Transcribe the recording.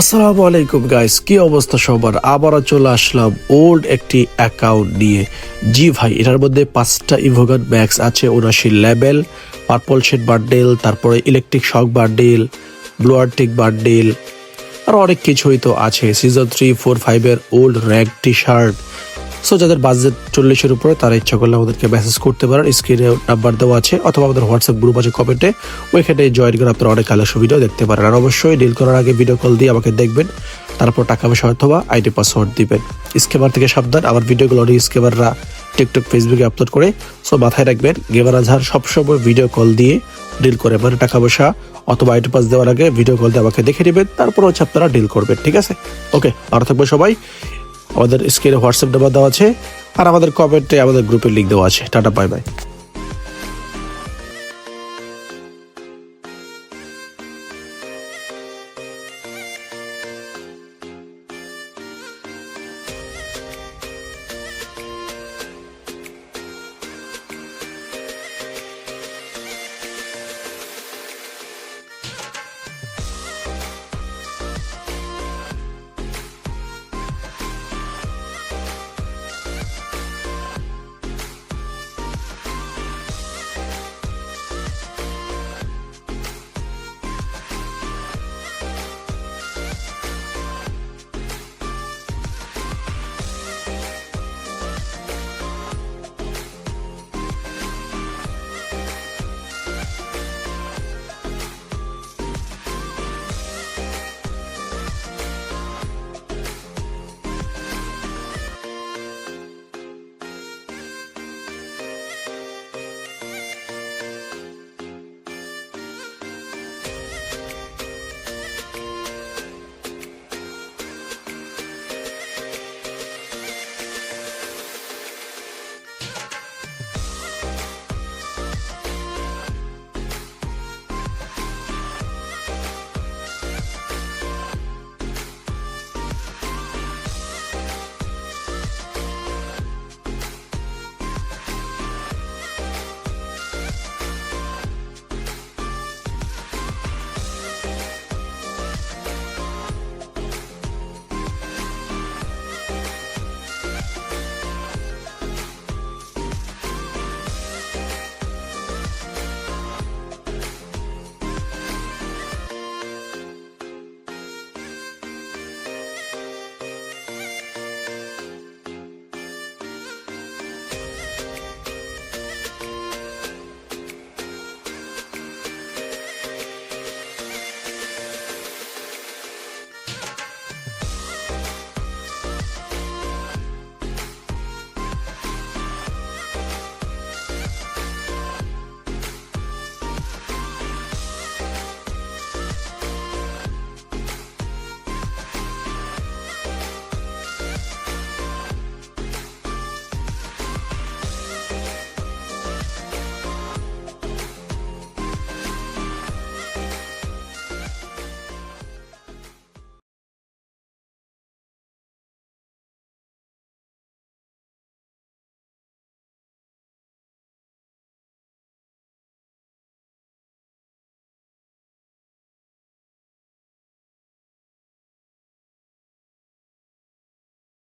আসসালামু আলাইকুম গাইস, কি অবস্থা সবার? আবারও চলে আসলাম ওল্ড একটি অ্যাকাউন্ট নিয়ে। জি ভাই, এটার মধ্যে 5টা ইভোগান ম্যাক্স আছে, 79 লেভেল, পার্পল শেড বান্ডেল, তারপরে electric shock bundle, blue arctic bundle, আর অনেক কিছুই তো আছে। সিজন 3, 4, 5 এর old rank T shirt. So যাদের বাজেট 40-এর উপরে তারা ইচ্ছা করলে আমাদেরকে মেসেজ করতে পারেন, স্ক্রিনে নাম্বার দেওয়া আছে, অথবা আমাদের হোয়াটসঅ্যাপ গ্রুপ আছে কমেন্টে, ওইখানে জয়েন করে আপনারা অনেক কালেকশন ভিডিও দেখতে পারেন। আর অবশ্যই ডিল করার আগে ভিডিও কল দিয়ে আমাকে দেখবেন, তারপর টাকা পয়সা অথবা আইডি পাসওয়ার্ড দিবেন। স্ক্যামার থেকে সাবধান, আমার ভিডিওগুলো অনেক স্ক্যামাররা টিকটক ফেসবুকে আপলোড করে। সো মাথায় রাখবেন, গেমার আজহার সবসময় ভিডিও কল দিয়ে ডিল করে, মানে টাকা পয়সা অথবা আইডি পাস দেওয়ার আগে ভিডিও কল দিয়ে আমাকে দেখে নেবেন, তারপর হচ্ছে আপনারা ডিল করবেন। ঠিক আছে? ওকে, ভালো থাকবে সবাই। আমাদের স্ক্রিনে হোয়াটসঅ্যাপ নাম্বার দেওয়া আছে, আর আমাদের কমেন্টে আমাদের গ্রুপের লিঙ্ক দেওয়া আছে। Tata, bye bye.